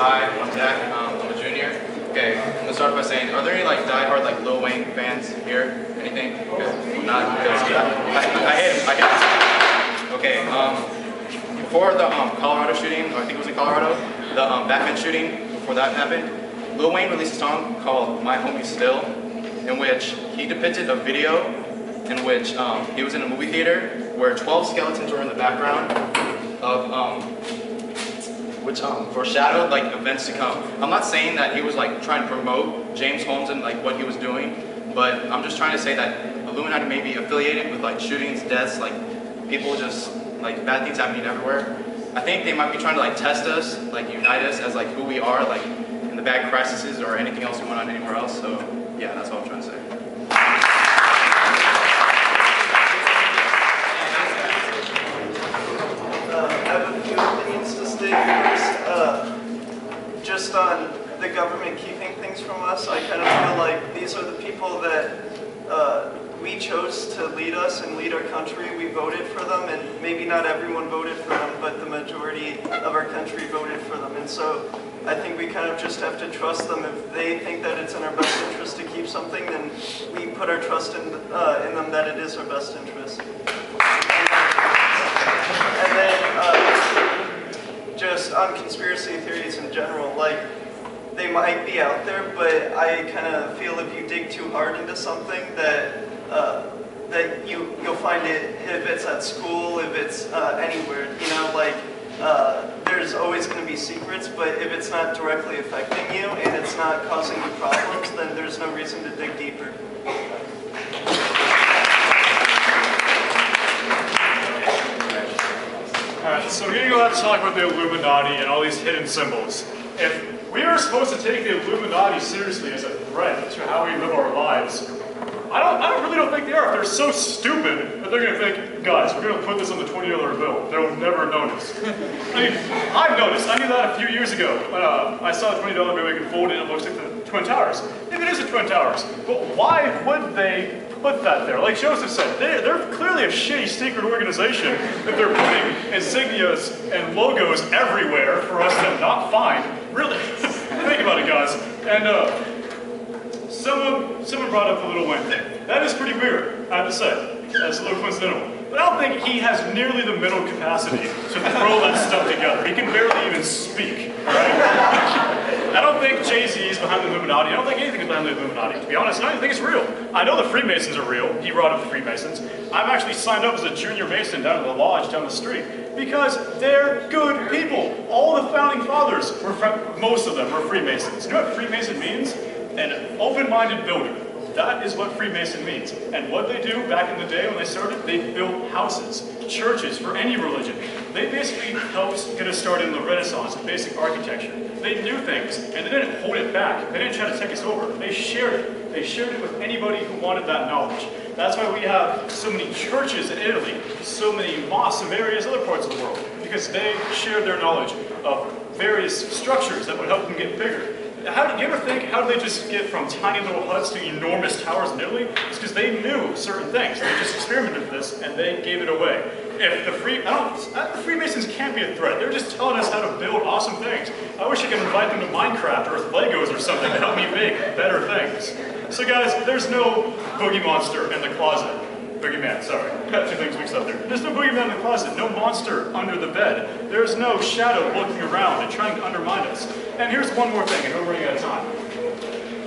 Hi, I'm Zach. I'm a junior. Okay, I'm gonna start by saying, are there any like diehard like Lil Wayne fans here? Anything? Okay. Not. I hate him. Okay. Before the Colorado shooting, or I think it was in Colorado, the Batman shooting. Before that happened, Lil Wayne released a song called "My Homie Still," in which he depicted a video in which he was in a movie theater where 12 skeletons were in the background of which foreshadowed like events to come. I'm not saying that he was like trying to promote James Holmes and like what he was doing, but I'm just trying to say that Illuminati may be affiliated with like shootings, deaths, like people just like bad things happening everywhere. I think they might be trying to like test us, like unite us as like who we are, like in the bad crises or anything else going on anywhere else. So yeah, that's all I'm trying to say. I have a few opinions to state first. Just on the government keeping things from us, I kind of feel like these are the people that we chose to lead us and lead our country. We voted for them, and maybe not everyone voted for them, but the majority of our country voted for them. And so I think we kind of just have to trust them. If they think that it's in our best interest to keep something, then we put our trust in them that it is our best interest. And then just on conspiracy theories in general, like they might be out there, but I kind of feel if you dig too hard into something that you'll find it if it's at school, if it's anywhere, you know, like there's always going to be secrets, but if it's not directly affecting you and it's not causing you problems, then there's no reason to dig deeper. Alright, so we're going to go out to talk about the Illuminati and all these hidden symbols. If we are supposed to take the Illuminati seriously as a threat to how we live our lives, I really don't think they are. If they're so stupid that they're going to think, guys, we're going to put this on the $20 bill. They'll never notice. I mean, I've noticed. I knew that a few years ago when I saw the $20 bill, we could fold it and it looks like the Twin Towers. If it is the Twin Towers, but why would they put that there? Like Joseph said, they're clearly a shitty secret organization if they're putting insignias and logos everywhere for us to not find. Really, think about it, guys. And someone brought up the Lil Wayne thing. That is pretty weird, I have to say. That's a little coincidental. But I don't think he has nearly the mental capacity to throw that stuff together. He can barely even speak, right? I don't think Jay-Z is behind the Illuminati. I don't think anything is behind the Illuminati. To be honest, I don't even think it's real. I know the Freemasons are real. He brought up the Freemasons. I've actually signed up as a junior Mason down at the lodge down the street because they're good people. All the founding fathers, most of them were Freemasons. You know what Freemason means? An open-minded builder. That is what Freemason means. And what they do back in the day when they started, they built houses, churches for any religion. They basically helped get us started in the Renaissance and basic architecture. They knew things, and they didn't hold it back. They didn't try to take us over. They shared it. They shared it with anybody who wanted that knowledge. That's why we have so many churches in Italy, so many mosques in various other parts of the world, because they shared their knowledge of various structures that would help them get bigger. Do you ever think, how did they just get from tiny little huts to enormous towers in Italy? It's because they knew certain things. They just experimented with this, and they gave it away. If the Freemasons can't be a threat. They're just telling us how to build awesome things. I wish I could invite them to Minecraft or Legos or something to help me make better things. So guys, there's no boogie monster in the closet. Boogeyman, sorry. Got two things mixed up there. There's no boogeyman in the closet, no monster under the bed. There's no shadow looking around and trying to undermine us. And here's one more thing, and we're running out of time.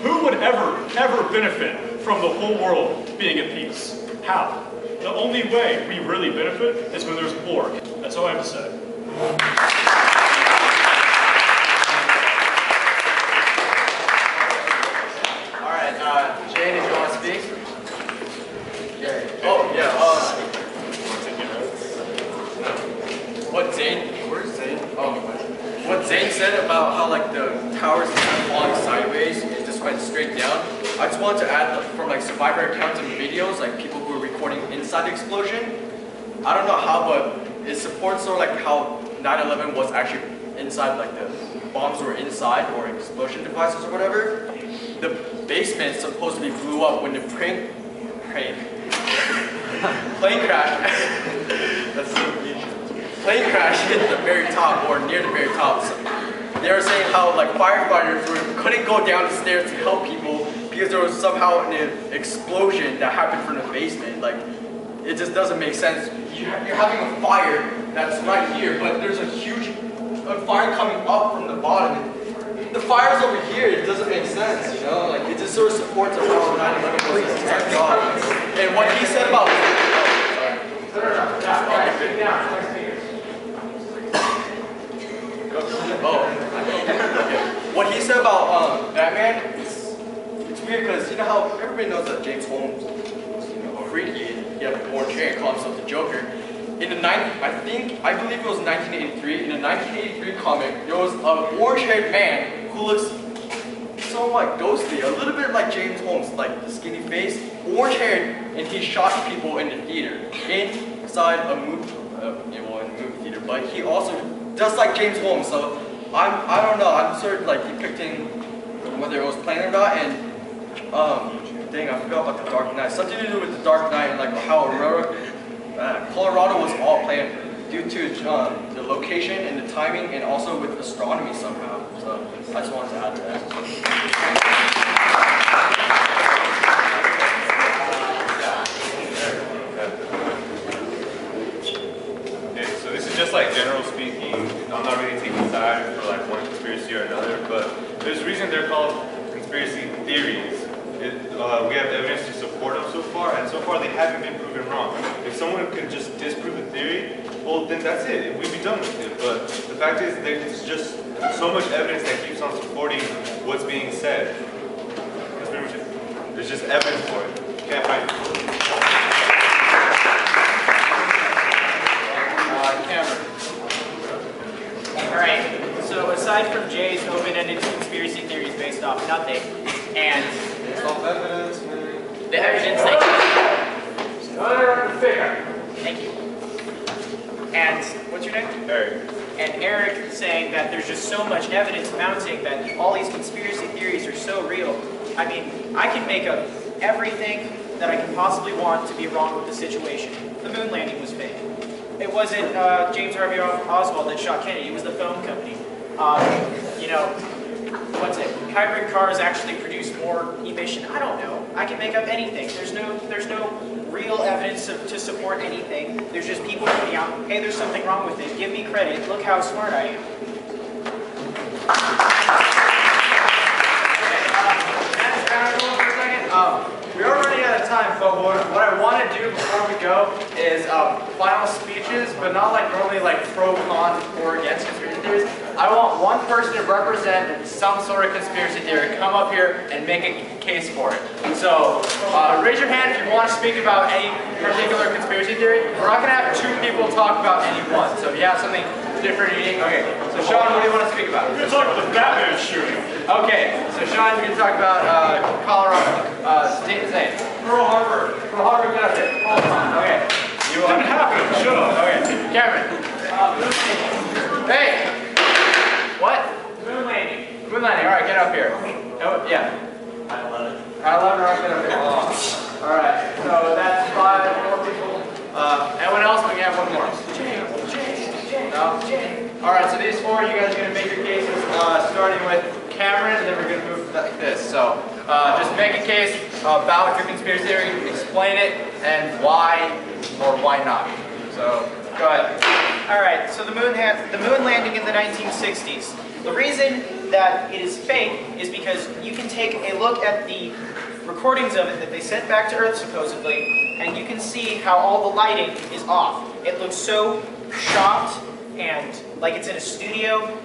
Who would ever benefit from the whole world being at peace? How? The only way we really benefit is when there's war. That's all I have to say. All right, Jane, if you want to speak. What Zain? Where's Zain? What Zain said about how like the towers kind of falling sideways and just went straight down. I just wanted to add from like survivor accounts and videos, like people who were recording inside the explosion. I don't know how, but it supports sort of like how 9/11 was actually inside, like the bombs were inside or explosion devices or whatever. The basement supposedly blew up when the plane crash. That's so weird. Plane crash hit the very top or near the very top. they were saying how like firefighters couldn't go down the stairs to help people because there was somehow an explosion that happened from the basement. Like, it just doesn't make sense. You're having a fire that's right here, but there's a huge fire coming up from the bottom. The fire's over here. It doesn't make sense, you know? Like, it just sort of supports how 9/11 was a tech job. And what he said about... What he said about Batman, it's weird because you know how everybody knows that James Holmes was, you know, a freak. He had a orange hair and called himself the Joker. In the I believe it was 1983. In a 1983 comic, there was an orange-haired man who looks somewhat ghostly, a little bit like James Holmes, like the skinny face, orange-haired, and he shot people in the theater, inside a movie, in a movie theater. But he also, just like James Holmes, so I don't know. I'm sort of like depicting whether it was planned or not, and dang, I forgot about the Dark Knight. Something to do with the Dark Knight and like how Colorado was all planned due to the location and the timing, and also with astronomy somehow. So I just wanted to add to that. Okay, so this is just like general speaking. I'm not really taking side for like one conspiracy or another, but there's a reason they're called conspiracy theories. We have evidence to support them so far, and so far they haven't been proven wrong. If someone can just disprove a theory, well then that's it, we'd be done with it. But the fact is there's just so much evidence that keeps on supporting what's being said. That's pretty much it. There's just evidence for it. You can't fight it. Cameron. Alright, so aside from Jay's open-ended conspiracy theories based off nothing, and Evidence, man. the evidence that Thank you. And what's your name? Eric. And Eric saying that there's just so much evidence mounting that all these conspiracy theories are so real. I mean, I can make up everything that I can possibly want to be wrong with the situation. The moon landing was fake. It wasn't James Harvey Oswald that shot Kennedy. It was the phone company. You know, what's it? Hybrid cars actually produce more emission. I don't know. I can make up anything. There's no real evidence to support anything. There's just people pointing out, hey, there's something wrong with it. Give me credit. Look how smart I am. We are running out of time, but what I want to do before we go is final speeches, but not like normally like pro, con, or against conspiracy theories. I want one person to represent some sort of conspiracy theory, come up here and make a case for it. So raise your hand if you want to speak about any particular conspiracy theory. We're not going to have two people talk about any one. So if you have something different, unique. Okay, so Shaun, what do you want to speak about? We're going to talk about the Batman shooting. Okay, so Shaun, you're going to talk about Colorado, Zain. Pearl Harbor. Pearl Harbor, get up there. Hold on. Okay. You didn't happen. Shut up. Okay, Cameron. Hey! What? Moon landing. Moon landing, alright, get up here. Oh, yeah. 9/11. 9/11, alright, get up here. Alright, so that's 5 more people. Anyone else? We can have one more. No? Alright, so these 4, you guys are going to make your cases, starting with Cameron, and then we're going to move like this. So, just make a case about your conspiracy theory, explain it, and why or why not. So, go ahead. All right, so the moon landing in the 1960s. The reason that it is fake is because you can take a look at the recordings of it that they sent back to Earth supposedly, and you can see how all the lighting is off. It looks so shocked and like it's in a studio,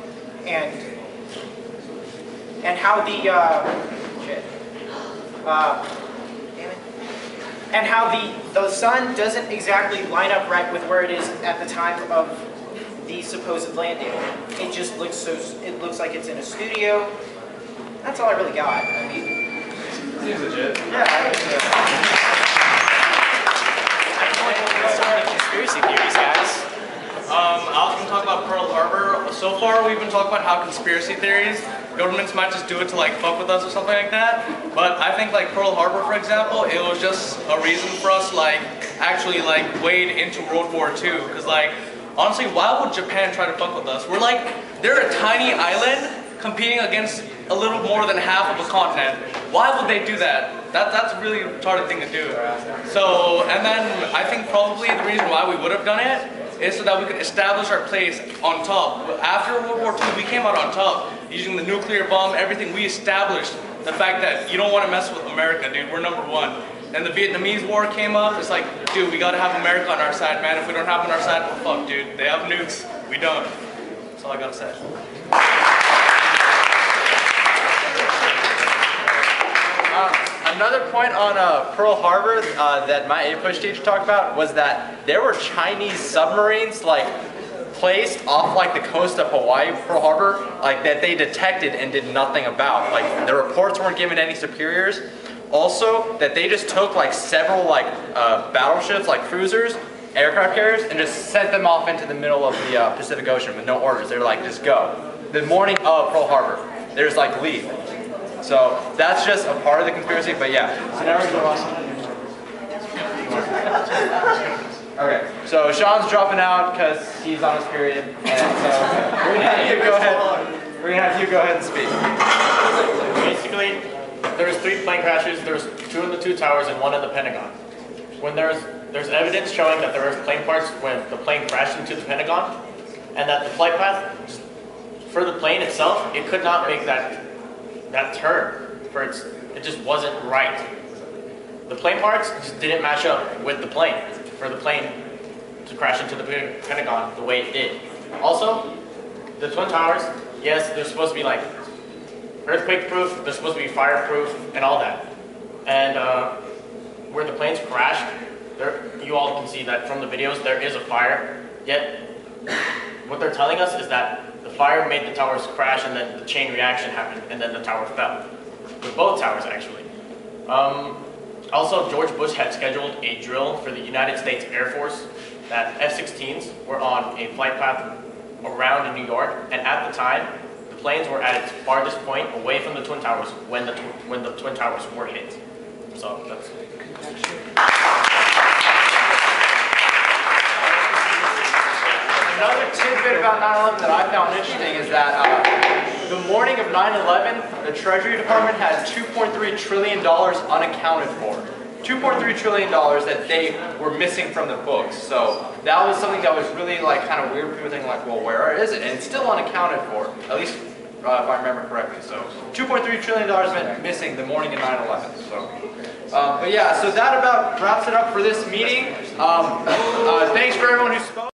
and how the and how the sun doesn't exactly line up right with where it is at the time of the supposed landing. It just looks it looks like it's in a studio. That's all I really got. I mean, Seems legit. yeah. I so many conspiracy theories, guys. I was going to talk about Pearl Harbor. So far, we've been talking about how conspiracy theories, governments might just do it to like fuck with us or something like that. But I think like Pearl Harbor, for example, it was just a reason for us like actually like wade into World War II. Because like Honestly, why would Japan try to fuck with us? They're a tiny island competing against a little more than half of a continent. Why would they do that? That's a really retarded thing to do. So, and then I think probably the reason why we would have done it is so that we could establish our place on top. After World War II, we came out on top using the nuclear bomb, everything. We established the fact that you don't want to mess with America, dude. We're number one. Then the Vietnamese War came up. It's like, dude, we gotta have America on our side, man. If we don't have them on our side, well, fuck, dude. They have nukes. We don't. That's all I gotta say. Another point on Pearl Harbor that my A-Push teacher talked about was that there were Chinese submarines placed off the coast of Hawaii, Pearl Harbor, that they detected and did nothing about. The reports weren't given to any superiors. Also, that they just took several battleships, cruisers, aircraft carriers, and just sent them off into the middle of the Pacific Ocean with no orders. They were like, just go. The morning of Pearl Harbor, they're just leave. So that's just a part of the conspiracy, but yeah. So now we're going to Okay, so Shaun's dropping out because he's on his period, and so we're gonna have you go ahead. We're gonna have you go ahead and speak. Basically, there was 3 plane crashes. There was 2 in the 2 towers and 1 in the Pentagon. When there's evidence showing that there were plane parts when the plane crashed into the Pentagon, and that the flight path for the plane itself, it could not make that turn. It just wasn't right. The plane parts just didn't match up with the plane for the plane to crash into the Pentagon the way it did. Also, the Twin Towers, yes, they're supposed to be earthquake proof, they're supposed to be fireproof and all that. And where the planes crashed, you all can see that from the videos there is a fire, yet what they're telling us is that the fire made the towers crash and then the chain reaction happened and then the tower fell. With both towers actually. Also, George Bush had scheduled a drill for the United States Air Force that F-16s were on a flight path around New York, and at the time, the planes were at its farthest point away from the Twin Towers when the Twin Towers were hit. So that's Another tidbit about 9/11 that I found interesting is that the morning of 9/11, the Treasury Department had $2.3 trillion unaccounted for. $2.3 trillion that they were missing from the books. So that was something that was really kind of weird. People thinking well, where is it? And it's still unaccounted for, at least if I remember correctly. So $2.3 trillion went missing the morning of 9/11. So. But yeah, so that about wraps it up for this meeting. Thanks for everyone who spoke.